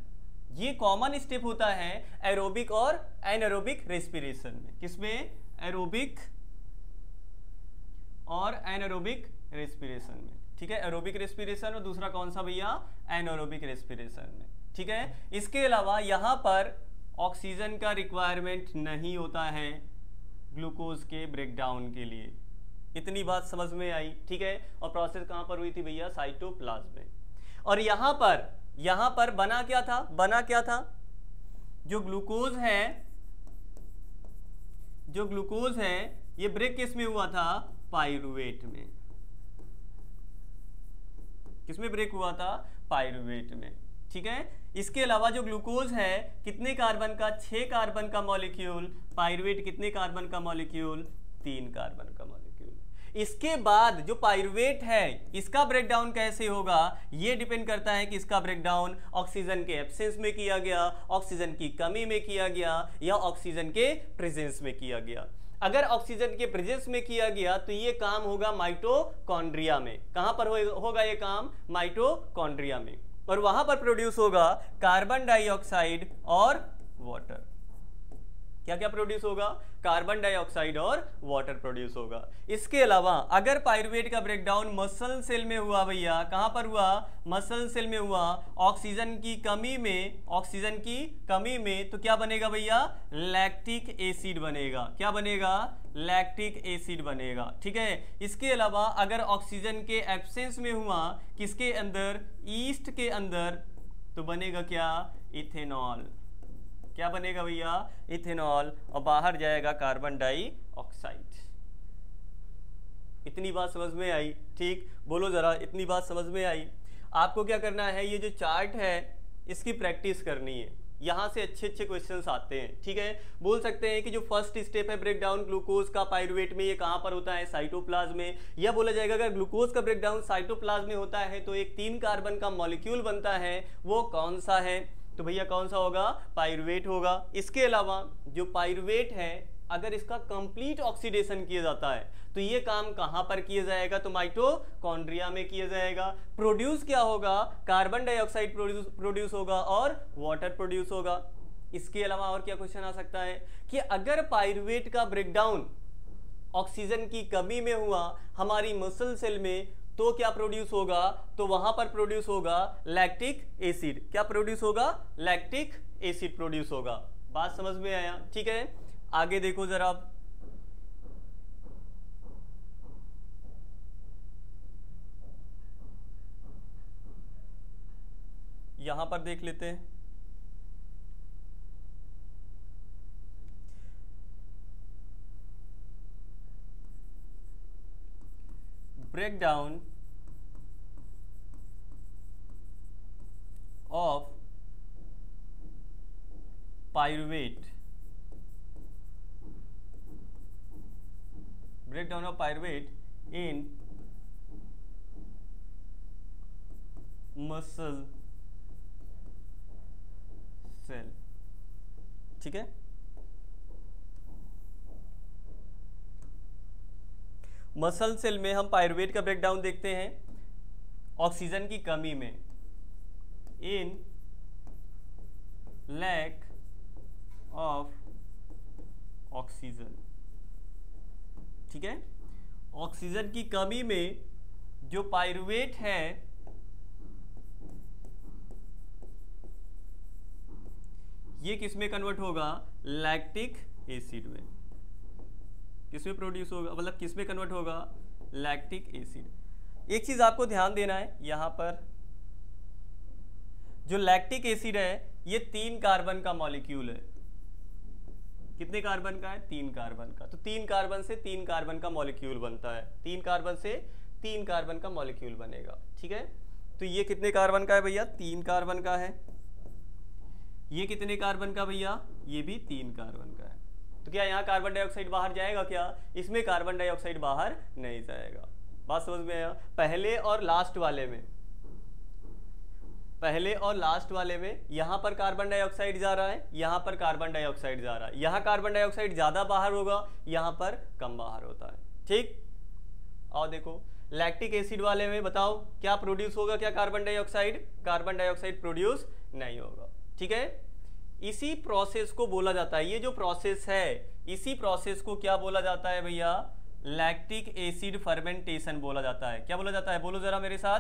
S1: ये कॉमन स्टेप होता है एरोबिक और एनारोबिक रेस्पिरेशन में। किसमें? एरोबिक और एनारोबिक रेस्पिरेशन में। ठीक है, एरोबिक रेस्पिरेशन और दूसरा कौन सा भैया? एनारोबिक रेस्पिरेशन में। ठीक है, इसके अलावा यहां पर ऑक्सीजन का रिक्वायरमेंट नहीं होता है ग्लूकोज के ब्रेकडाउन के लिए। इतनी बात समझ में आई। ठीक है, और प्रोसेस कहां पर हुई थी भैया? साइटोप्लाज्म में। और यहां पर बना क्या था? जो ग्लूकोज है ये ब्रेक किस में हुआ था? पाइरूवेट में। किसमें ब्रेक हुआ था? पाइरूवेट में। ठीक है, इसके अलावा जो ग्लूकोज है कितने कार्बन का? 6 कार्बन का मॉलिक्यूल। पाइरूवेट कितने कार्बन का मॉलिक्यूल? 3 कार्बन का मॉलिक्यूल। इसके बाद जो पाइरूवेट है इसका ब्रेकडाउन कैसे होगा? ये डिपेंड करता है कि इसका ब्रेकडाउन ऑक्सीजन के एब्सेंस में किया गया, ऑक्सीजन की कमी में किया गया, या ऑक्सीजन के प्रेजेंस में किया गया। अगर ऑक्सीजन के प्रेजेंस में किया गया तो ये काम होगा माइटोकॉन्ड्रिया में। कहां पर होगा ये काम? माइटोकॉन्ड्रिया में। और वहां पर प्रोड्यूस होगा कार्बन डाइऑक्साइड और वाटर। क्या क्या प्रोड्यूस होगा? कार्बन डाइऑक्साइड और वाटर प्रोड्यूस होगा। इसके अलावा अगर पाइरूवेट का ब्रेकडाउन मसल सेल में हुआ भैया, कहां पर हुआ? मसल सेल में हुआ, ऑक्सीजन की कमी में, तो क्या बनेगा भैया? लैक्टिक एसिड बनेगा। क्या बनेगा? लैक्टिक एसिड बनेगा। ठीक है, इसके अलावा अगर ऑक्सीजन के एब्सेंस में हुआ, किसके अंदर? ईस्ट के अंदर, तो बनेगा क्या? इथेनॉल। क्या बनेगा भैया? इथेनॉल। और बाहर जाएगा कार्बन डाइऑक्साइड। इतनी बात समझ में आई? ठीक, बोलो जरा, इतनी बात समझ में आई? आपको क्या करना है? ये जो चार्ट है इसकी प्रैक्टिस करनी है। यहां से अच्छे क्वेश्चंस आते हैं। ठीक है, बोल सकते हैं कि जो फर्स्ट स्टेप है ब्रेकडाउन ग्लूकोज का पाइरूवेट में, ये कहां पर होता है? साइटोप्लाज्म में। यह बोला जाएगा अगर ग्लूकोज का ब्रेकडाउन साइटोप्लाज्म में होता है तो एक 3 कार्बन का मॉलिक्यूल बनता है, वो कौन सा है? तो भैया कौन सा होगा? पाइरूवेट होगा। इसके अलावा जो पाइरूवेट है अगर इसका कंप्लीट ऑक्सीडेशन किया जाता है तो ये काम कहां पर किया जाएगा? तो माइटोकॉन्ड्रिया में किया जाएगा। प्रोड्यूस क्या होगा? कार्बन डाइऑक्साइड प्रोड्यूस होगा और वाटर प्रोड्यूस होगा। इसके अलावा और क्या क्वेश्चन आ सकता है कि अगर पाइरूवेट का ब्रेकडाउन ऑक्सीजन की कमी में हुआ हमारी मसल सेल में, तो क्या प्रोड्यूस होगा? तो वहां पर प्रोड्यूस होगा लैक्टिक एसिड। क्या प्रोड्यूस होगा? लैक्टिक एसिड प्रोड्यूस होगा। बात समझ में आया? ठीक है, आगे देखो जरा आप। यहां पर देख लेते हैं। Breakdown of pyruvate, breakdown of pyruvate in muscle cell। ठीक है, मसल सेल में हम पाइरूवेट का ब्रेकडाउन देखते हैं ऑक्सीजन की कमी में, इन लैक ऑफ ऑक्सीजन। ठीक है, ऑक्सीजन की कमी में जो पाइरूवेट है ये किसमें कन्वर्ट होगा? लैक्टिक एसिड में। किसमें प्रोड्यूस होगा, मतलब किसमें कन्वर्ट होगा? Lactic acid. एक चीज आपको ध्यान देना है, यहां पर जो लैक्टिक एसिड है ये 3 कार्बन का मॉलिक्यूल है। कितने कार्बन का है? 3 कार्बन का। तो 3 कार्बन से 3 कार्बन का मॉलिक्यूल बनता है। 3 कार्बन से 3 कार्बन का मॉलिक्यूल बनेगा। ठीक है, तो ये कितने कार्बन का है भैया? 3 कार्बन का है। ये कितने कार्बन का भैया? ये भी 3 कार्बन का है। तो क्या यहाँ कार्बन डाइऑक्साइड बाहर जाएगा क्या? इसमें कार्बन डाइऑक्साइड बाहर नहीं जाएगा। बात समझ में आया? पहले और लास्ट वाले में, पहले और लास्ट वाले में यहां पर कार्बन डाइऑक्साइड जा रहा है, यहां पर कार्बन डाइऑक्साइड जा रहा है। यहां कार्बन डाइऑक्साइड ज्यादा बाहर होगा, यहां पर कम बाहर होता है। ठीक, और देखो लैक्टिक एसिड वाले में बताओ क्या प्रोड्यूस होगा? क्या carbon dioxide? Carbon dioxide produce नहीं होगा। ठीक है। इसी प्रोसेस को बोला जाता है, ये जो प्रोसेस है इसी प्रोसेस को क्या बोला जाता है भैया, लैक्टिक एसिड फर्मेंटेशन बोला जाता है। क्या बोला जाता है, बोलो जरा मेरे साथ,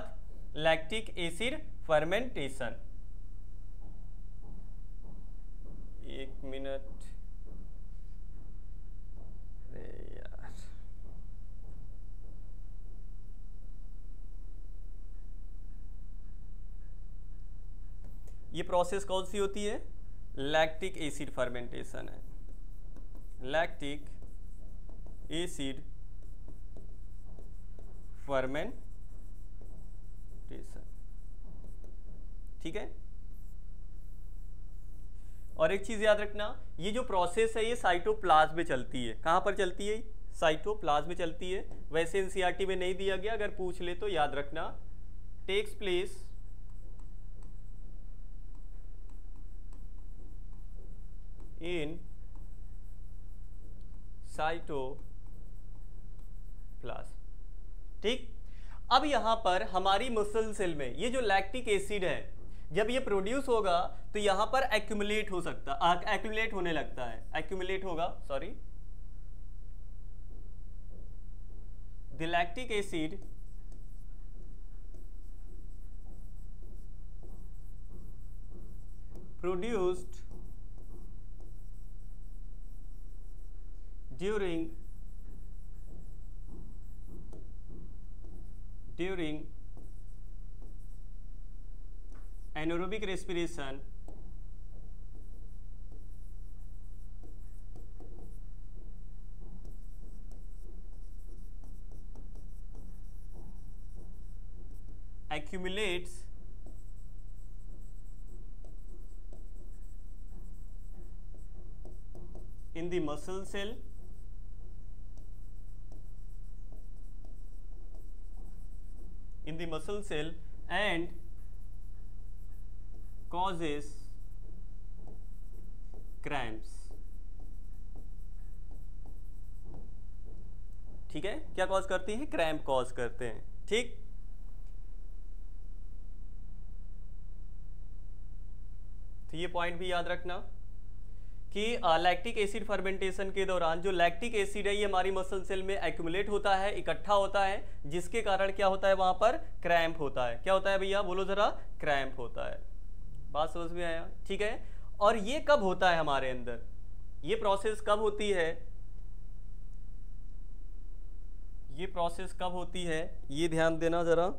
S1: लैक्टिक एसिड फर्मेंटेशन। एक मिनट, अरे यार, ये प्रोसेस कौन सी होती है, लैक्टिक एसिड फर्मेंटेशन है, लैक्टिक एसिड फर्मेंटेशन। ठीक है। और एक चीज याद रखना, ये जो प्रोसेस है ये साइटोप्लाज्म में चलती है। कहां पर चलती है, साइटोप्लाज्म में चलती है। वैसे एनसीईआरटी में नहीं दिया गया, अगर पूछ ले तो याद रखना, टेक्स प्लेस इन साइटोप्लाज्म। ठीक। अब यहां पर हमारी मसल सेल में ये जो लैक्टिक एसिड है, जब ये प्रोड्यूस होगा तो यहां पर एक्यूमुलेट हो सकता, एक्यूमुलेट होने लगता है, एक्यूमुलेट होगा, sorry, the lactic acid produced during anaerobic respiration accumulates in the muscle cell and causes cramps। ठीक है, क्या कॉज करती है, क्रैम्प कॉज करते हैं। ठीक। तो ये पॉइंट भी याद रखना कि लैक्टिक एसिड फर्मेंटेशन के दौरान जो लैक्टिक एसिड है ये हमारी मसल सेल में एक्यूमुलेट होता है, इकट्ठा होता है, जिसके कारण क्या होता है, वहां पर क्रैम्प होता है। क्या होता है भैया, बोलो जरा, क्रैम्प होता है। बात समझ में आया। ठीक है। और ये कब होता है हमारे अंदर, ये प्रोसेस कब होती है, ये प्रोसेस कब होती है, ये ध्यान देना जरा।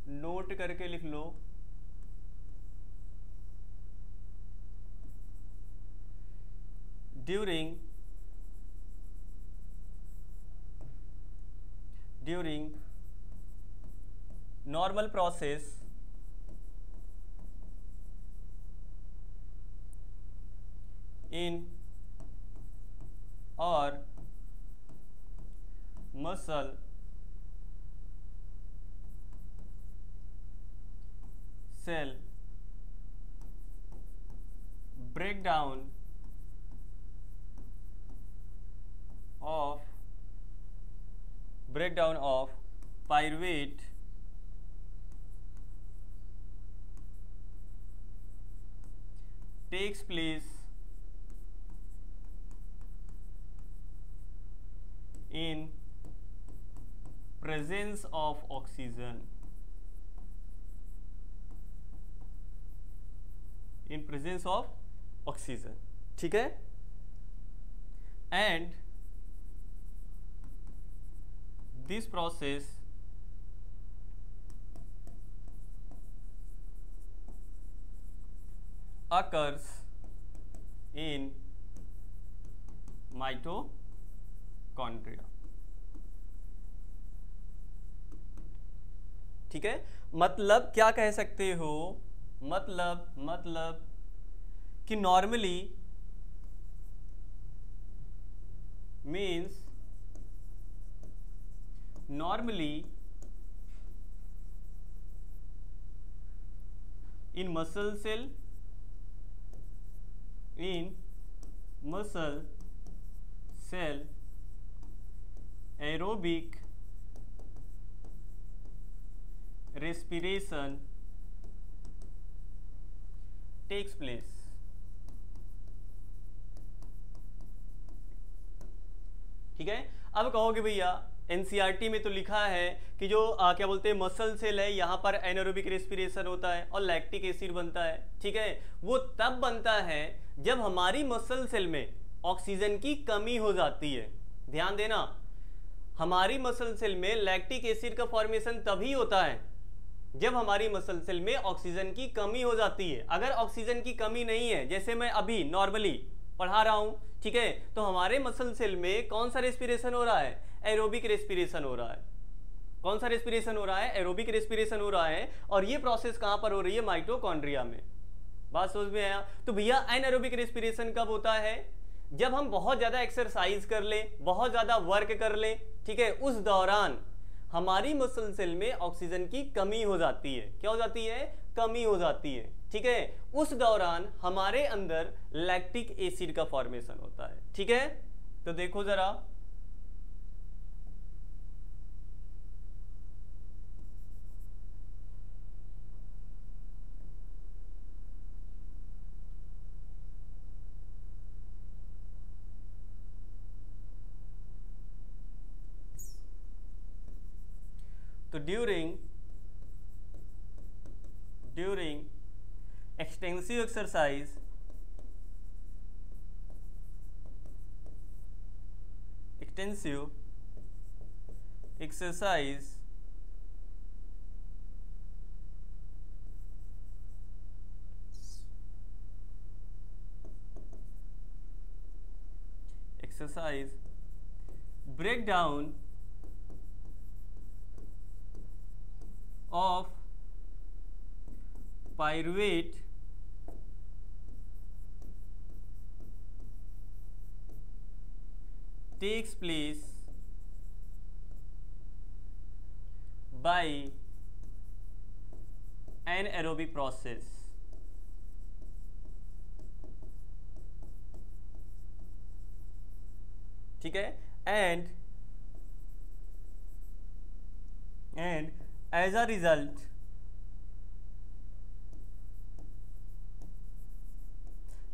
S1: नोट करके लिख लो, during normal process in or muscle cell breakdown of pyruvate takes place in presence of oxygen, in presence of oxygen। ठीक है। and this process occurs in mitochondria। ठीक है। मतलब क्या कह सकते हो, मतलब कि normally means in muscle cell aerobic respiration takes place। ठीक है, अब कहोगे भैया एनसीईआरटी में तो लिखा है कि जो क्या बोलते हैं मसल सेल है यहाँ पर एनारोबिक रेस्पिरेशन होता है और लैक्टिक एसिड बनता है। ठीक है, वो तब बनता है जब हमारी मसल सेल में ऑक्सीजन की कमी हो जाती है। ध्यान देना, हमारी मसल सेल में लैक्टिक एसिड का फॉर्मेशन तभी होता है जब हमारी मसल सेल में ऑक्सीजन की कमी हो जाती है। अगर ऑक्सीजन की कमी नहीं है, जैसे मैं अभी नॉर्मली पढ़ा रहा हूं, ठीक है, तो हमारे मसल सेल में कौन सा रेस्पिरेशन हो रहा है? एरोबिक रेस्पिरेशन हो रहा है। कौन सा रेस्पिरेशन हो रहा है? एरोबिक रेस्पिरेशन हो रहा है। और ये प्रोसेस कहां पर हो रही है? माइटोकॉन्ड्रिया में। बात समझ में आया? तो भैया एनारोबिक रेस्पिरेशन कब होता है? जब हम बहुत ज्यादा एक्सरसाइज कर ले, बहुत ज्यादा वर्क कर ले, ठीक है, उस दौरान हमारी मसल सेल में ऑक्सीजन की कमी हो जाती है। क्या हो जाती है? कमी हो जाती है। ठीक है, उस दौरान हमारे अंदर लैक्टिक एसिड का फॉर्मेशन होता है। ठीक है, तो देखो जरा, तो during extensive exercise breakdown of pyruvate takes place by anaerobic process। ठीक है, and as a result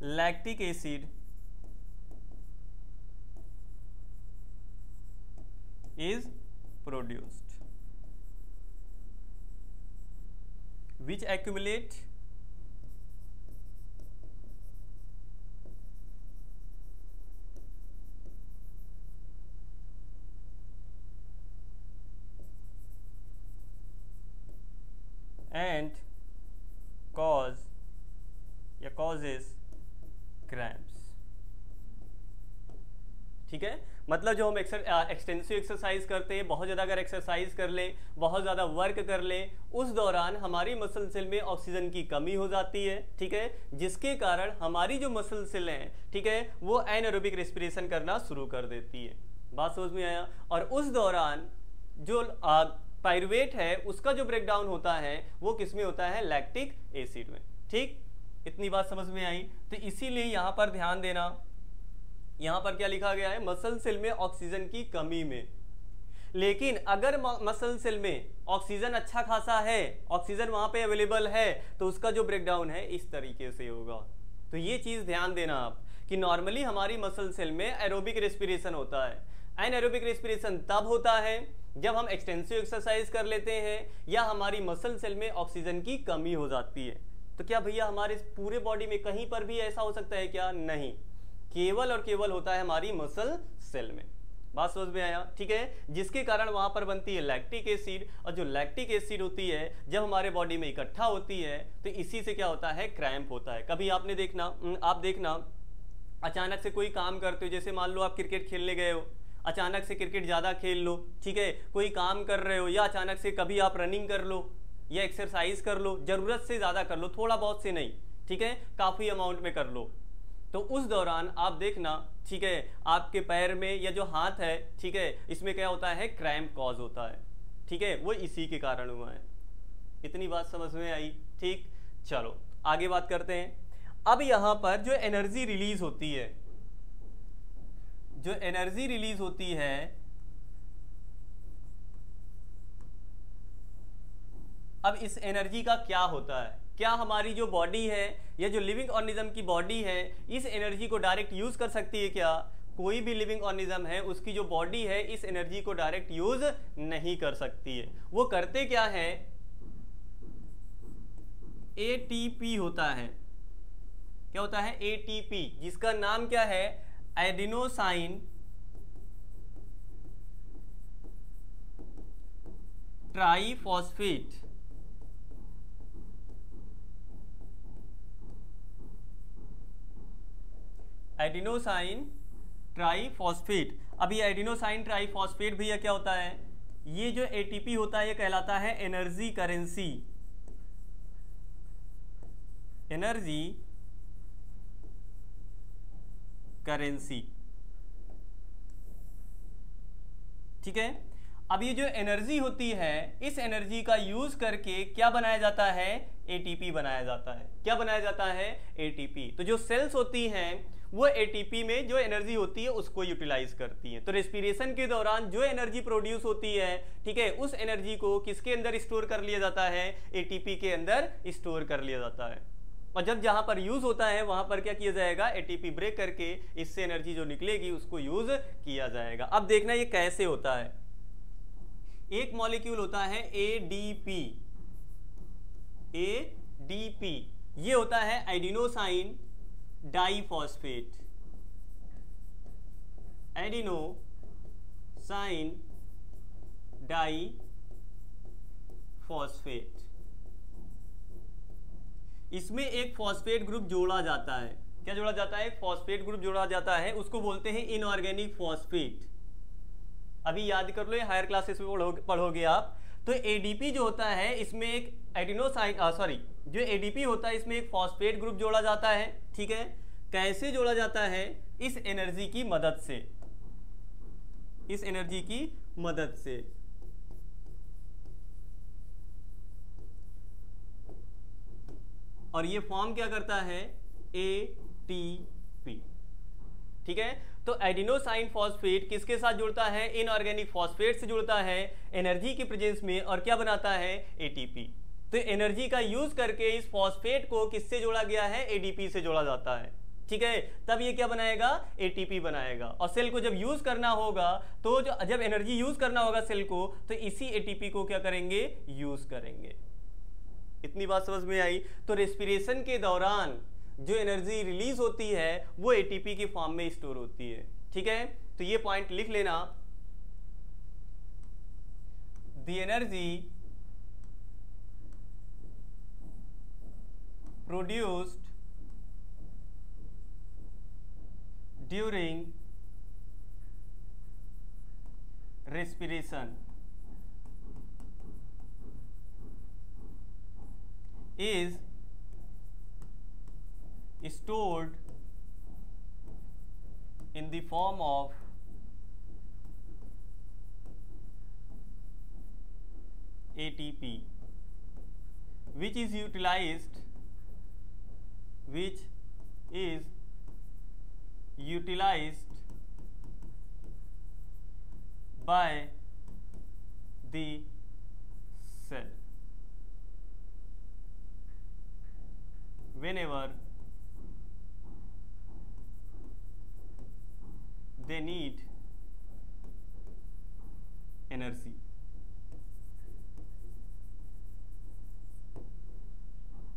S1: lactic acid is produced which accumulate and causes cramps। ठीक है, मतलब जो हम एक्सटेंसिव एक्सरसाइज करते हैं, बहुत ज़्यादा अगर एक्सरसाइज कर ले, बहुत ज़्यादा वर्क कर ले, उस दौरान हमारी मसल सेल में ऑक्सीजन की कमी हो जाती है। ठीक है, जिसके कारण हमारी जो मसल सेल हैं, ठीक है, वो एनारोबिक रेस्पिरेशन करना शुरू कर देती है। बात समझ में आया? और उस दौरान जो पाइरुवेट है उसका जो ब्रेकडाउन होता है वो किसमें होता है? लैक्टिक एसिड में। ठीक, इतनी बात समझ में आई? तो इसीलिए यहां पर ध्यान देना, यहां पर क्या लिखा गया है? मसल सेल में ऑक्सीजन की कमी में। लेकिन अगर मसल सेल में ऑक्सीजन अच्छा खासा है, ऑक्सीजन वहां पे अवेलेबल है, तो उसका जो ब्रेकडाउन है इस तरीके से होगा। तो ये चीज ध्यान देना आप कि नॉर्मली हमारी मसल सेल में एरोबिक रेस्पिरेशन होता है। एनारोबिक रेस्पिरेशन तब होता है जब हम एक्सटेंसिव एक्सरसाइज कर लेते हैं या हमारी मसल सेल में ऑक्सीजन की कमी हो जाती है। तो क्या भैया हमारे पूरे बॉडी में कहीं पर भी ऐसा हो सकता है क्या? नहीं, केवल और केवल होता है हमारी मसल सेल में। बात समझ में आया? ठीक है, जिसके कारण वहां पर बनती है लैक्टिक एसिड, और जो लैक्टिक एसिड होती है जब हमारे बॉडी में इकट्ठा होती है तो इसी से क्या होता है? क्रैम्प होता है। कभी आपने आप देखना अचानक से कोई काम करते हो, जैसे मान लो आप क्रिकेट खेलने गए हो, अचानक से क्रिकेट ज़्यादा खेल लो, ठीक है, कोई काम कर रहे हो, या अचानक से कभी आप रनिंग कर लो या एक्सरसाइज कर लो, ज़रूरत से ज़्यादा कर लो, थोड़ा बहुत से नहीं, ठीक है, काफ़ी अमाउंट में कर लो, तो उस दौरान आप देखना, ठीक है, आपके पैर में या जो हाथ है, ठीक है, इसमें क्या होता है? क्रैम्प कॉज होता है। ठीक है, वो इसी के कारण हुआ है। इतनी बात समझ में आई? ठीक, चलो आगे बात करते हैं। अब यहां पर जो एनर्जी रिलीज होती है, जो एनर्जी रिलीज होती है अब इस एनर्जी का क्या होता है, क्या हमारी जो बॉडी है या जो लिविंग ऑर्गेनिज्म की बॉडी है इस एनर्जी को डायरेक्ट यूज कर सकती है क्या? कोई भी लिविंग ऑर्गेनिज्म है उसकी जो बॉडी है इस एनर्जी को डायरेक्ट यूज नहीं कर सकती है। वो करते क्या है, एटीपी होता है। क्या होता है? एटीपी, जिसका नाम क्या है? Adenosine triphosphate. Adenosine triphosphate. अब ये एडिनोसाइन ट्राइफॉस्फेट भैया क्या होता है? ये जो एटीपी होता है ये कहलाता है एनर्जी करेंसी। एनर्जी करेंसी, ठीक है। अब ये जो एनर्जी होती है इस एनर्जी का यूज करके क्या बनाया जाता है? एटीपी बनाया जाता है। क्या बनाया जाता है? एटीपी। तो जो सेल्स होती हैं वो एटीपी में जो एनर्जी होती है उसको यूटिलाइज करती है। तो रेस्पिरेशन के दौरान जो एनर्जी प्रोड्यूस होती है, ठीक है, उस एनर्जी को किसके अंदर स्टोर कर लिया जाता है? एटीपी के अंदर स्टोर कर लिया जाता है। और जब जहां पर यूज होता है वहां पर क्या किया जाएगा? एटीपी ब्रेक करके इससे एनर्जी जो निकलेगी उसको यूज किया जाएगा। अब देखना ये कैसे होता है। एक मॉलिक्यूल होता है एडीपी। एडीपी ये होता है एडिनोसाइन डाइफॉस्फेट। Adenosine diphosphate. इसमें एक फॉस्फेट ग्रुप जोड़ा जाता है। क्या जोड़ा जाता है? फॉस्फेट ग्रुप जोड़ा जाता है, उसको बोलते हैं इनऑर्गेनिक फॉस्फेट। अभी याद कर लो, ये हायर क्लासेस में पढ़ोगे आप। तो एडीपी जो होता है इसमें एक जो एडीपी होता है इसमें एक फॉस्फेट ग्रुप जोड़ा जाता है, ठीक है। कैसे जोड़ा जाता है? इस एनर्जी की मदद से। इस एनर्जी की मदद से। और ये फॉर्म क्या करता है? एटीपी, ठीक है। तो एडिनोसाइन फॉस्फेट किसके साथ जुड़ता है? इनऑर्गेनिक फॉस्फेट से जुड़ता है एनर्जी की प्रेजेंस में, और क्या बनाता है? एटीपी। तो एनर्जी का यूज करके इस फॉस्फेट को किससे जोड़ा गया है? एडीपी से जोड़ा जाता है, ठीक है। तब ये क्या बनाएगा? एटीपी बनाएगा। और सेल को जब यूज करना होगा तो जब एनर्जी यूज करना होगा सेल को, तो इसी एटीपी को क्या करेंगे? यूज करेंगे। इतनी बात समझ में आई? तो रेस्पिरेशन के दौरान जो एनर्जी रिलीज होती है वो एटीपी की फॉर्म में स्टोर होती है, ठीक है। तो ये पॉइंट लिख लेना। The energy produced during respiration is stored in the form of ATP, which is utilized by the cell whenever they need energy.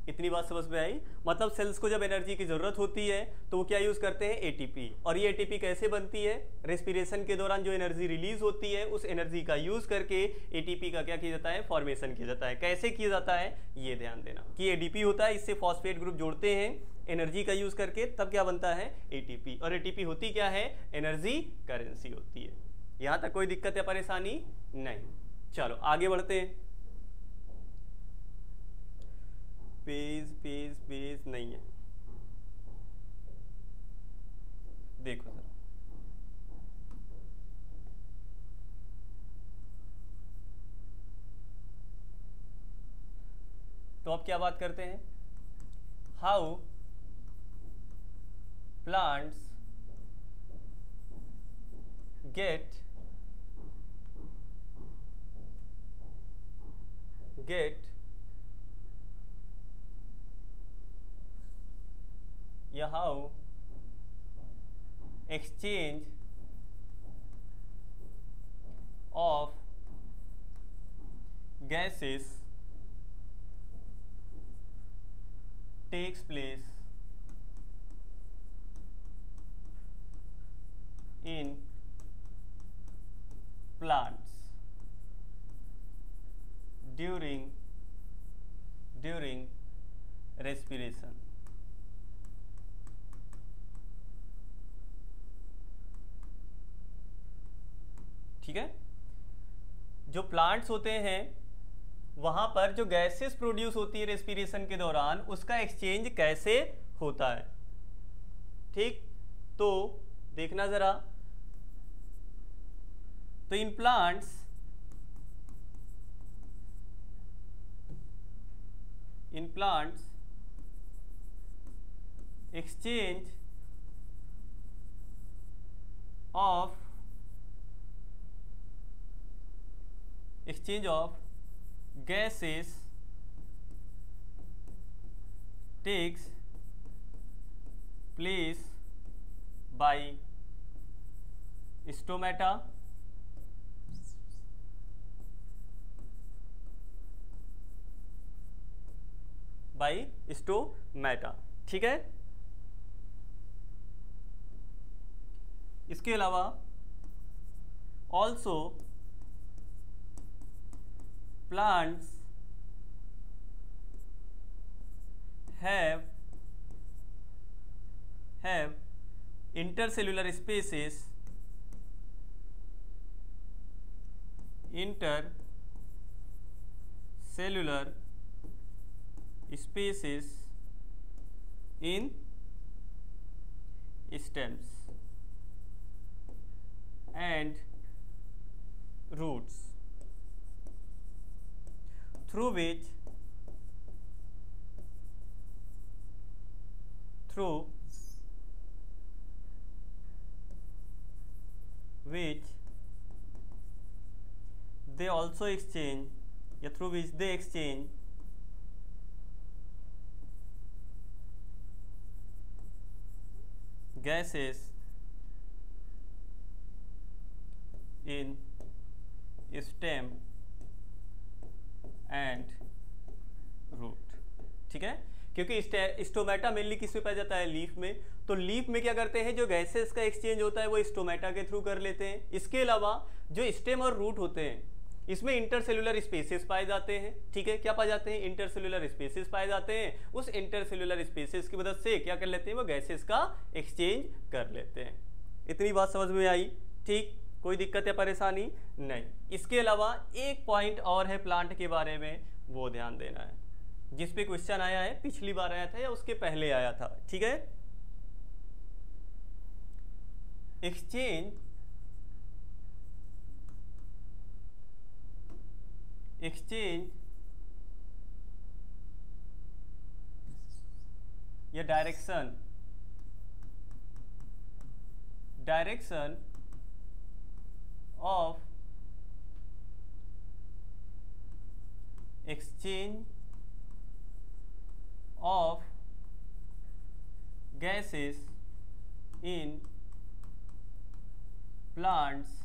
S1: इतनी बात समझ में आई? मतलब सेल्स को जब एनर्जी की जरूरत होती है तो वो क्या यूज करते हैं? एटीपी। और ये एटीपी कैसे बनती है? रेस्पिरेशन के दौरान जो एनर्जी रिलीज होती है उस एनर्जी का यूज करके एटीपी का क्या किया जाता है? फॉर्मेशन किया जाता है। कैसे किया जाता है ये ध्यान देना कि एडीपी होता है, इससे फॉस्फेट ग्रुप जोड़ते हैं एनर्जी का यूज करके, तब क्या बनता है? एटीपी। और एटीपी होती क्या है? एनर्जी करेंसी होती है। यहां तक कोई दिक्कत या परेशानी नहीं? चलो आगे बढ़ते हैं। पेज नहीं है, देखो जरा। तो अब क्या बात करते हैं? हाउ प्लांट्स गेट या how exchange of gases takes place in plants during respiration. ठीक है, जो प्लांट्स होते हैं वहां पर जो गैसेस प्रोड्यूस होती है रेस्पिरेशन के दौरान, उसका एक्सचेंज कैसे होता है। ठीक, तो देखना जरा, तो in plants exchange of gases takes place by stomata, ठीक है। इसके अलावा also plants have intercellular spaces in stems and roots, through which they also exchange, या through which they exchange gases in stem and root. ठीक है, क्योंकि स्टोमेटा मेनली किस में पाया जाता है, लीफ में। तो लीफ में क्या करते हैं, जो गैसेस का एक्सचेंज होता है वो स्टोमेटा के थ्रू कर लेते हैं। इसके अलावा जो स्टेम और रूट होते हैं इसमें इंटरसेल्युलर स्पेसेस पाए जाते हैं। ठीक है, क्या पाए जाते हैं, इंटरसेल्युलर स्पेसेस पाए जाते हैं। उस इंटरसेल्युलर स्पेसेस की मदद से क्या कर लेते हैं, वो गैसेस का एक्सचेंज कर लेते हैं। इतनी बात समझ में आई। ठीक, कोई दिक्कत या परेशानी नहीं। इसके अलावा एक पॉइंट और है प्लांट के बारे में, वो ध्यान देना है, जिस पे क्वेश्चन आया है, पिछली बार आया था या उसके पहले आया था। ठीक है, एक्सचेंज या direction of exchange of gases in plants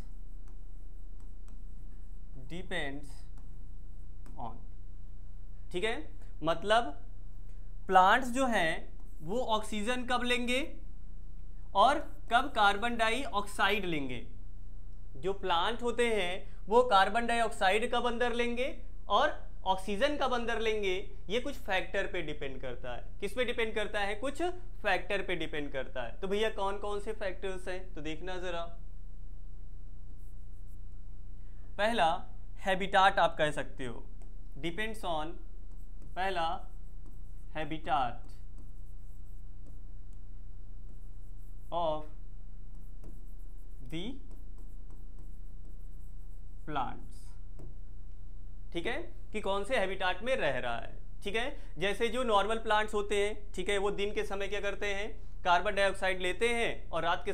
S1: depends on। ठीक है, मतलब प्लांट्स जो हैं वो ऑक्सीजन कब लेंगे और कब कार्बन डाइऑक्साइड लेंगे। जो प्लांट होते हैं वो कार्बन डाइऑक्साइड कब अंदर लेंगे और ऑक्सीजन कब अंदर लेंगे, ये कुछ फैक्टर पे डिपेंड करता है। किस पे डिपेंड करता है, कुछ फैक्टर पे डिपेंड करता है। तो भैया कौन कौन से फैक्टर्स हैं, तो देखना जरा। पहला हैबिटाट आप कह सकते हो, डिपेंड्स ऑन, पहला हैबिटाट ऑफ दी प्लांट्स। ठीक है, कि कौन से हैबिटाट में रह रहा है। ठीक है, जैसे जो नॉर्मल प्लांट्स होते हैं, ठीक है, वो दिन के समय क्या करते हैं, कार्बन डाइऑक्साइड लेते हैं और रात के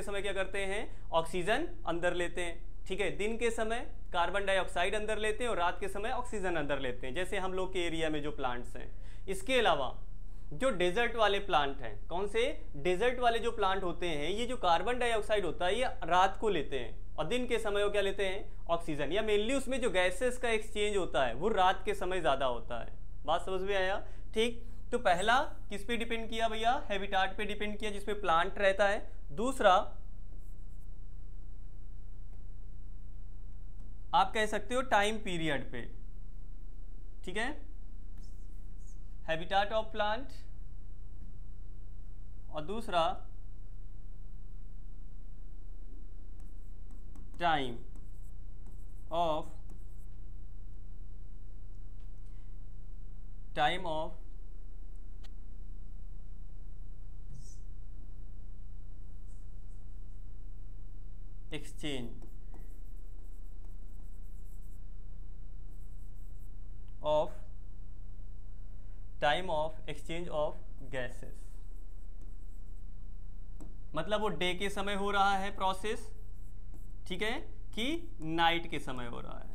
S1: समय क्या करते हैं, ऑक्सीजन अंदर लेते हैं। ठीक है, दिन के समय कार्बन डाइऑक्साइड अंदर लेते हैं और रात के समय ऑक्सीजन अंदर लेते हैं, जैसे हम लोग के एरिया में जो प्लांट्स हैं। इसके अलावा जो डेजर्ट वाले प्लांट हैं, कौन से डेजर्ट वाले जो प्लांट होते हैं, ये जो कार्बन डाइऑक्साइड होता है ये रात को लेते हैं और दिन के समय वो क्या लेते हैं, ऑक्सीजन। या मेनली उसमें जो गैसेस का एक्सचेंज होता है वो रात के समय ज्यादा होता है। बात समझ में आया? ठीक, तो पहला किस पे डिपेंड किया भैया, हैबिटाट पे डिपेंड किया जिसमें प्लांट रहता है। दूसरा आप कह सकते हो टाइम पीरियड पे, ठीक है, हैबिटाट ऑफ प्लांट। और दूसरा time of exchange of gases. मतलब वो डे के समय हो रहा है प्रोसेस, ठीक है, कि नाइट के समय हो रहा है,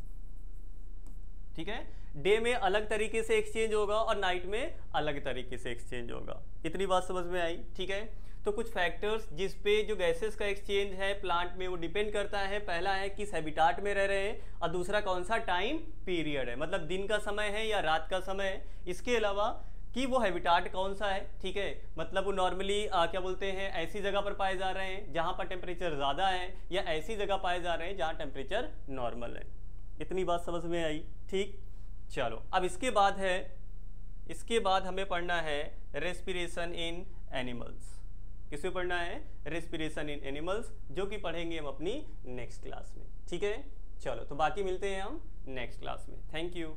S1: ठीक है। डे में अलग तरीके से एक्सचेंज होगा और नाइट में अलग तरीके से एक्सचेंज होगा। इतनी बात समझ में आई? ठीक है, तो कुछ फैक्टर्स जिस पे जो गैसेस का एक्सचेंज है प्लांट में वो डिपेंड करता है। पहला है किस हैबिटाट में रह रहे हैं और दूसरा कौन सा टाइम पीरियड है, मतलब दिन का समय है या रात का समय है। इसके अलावा कि वो हैबिटाट कौन सा है, ठीक है, मतलब वो नॉर्मली क्या बोलते हैं, ऐसी जगह पर पाए जा रहे हैं जहां पर टेम्परेचर ज़्यादा है या ऐसी जगह पाए जा रहे हैं जहां टेम्परेचर नॉर्मल है। इतनी बात समझ में आई? ठीक, चलो अब इसके बाद हमें पढ़ना है रेस्पिरेशन इन एनिमल्स। किसे पढ़ना है? रेस्पिरेशन इन एनिमल्स, जो कि पढ़ेंगे हम अपनी नेक्स्ट क्लास में। ठीक है, चलो तो बाकी मिलते हैं हम नेक्स्ट क्लास में। Thank you.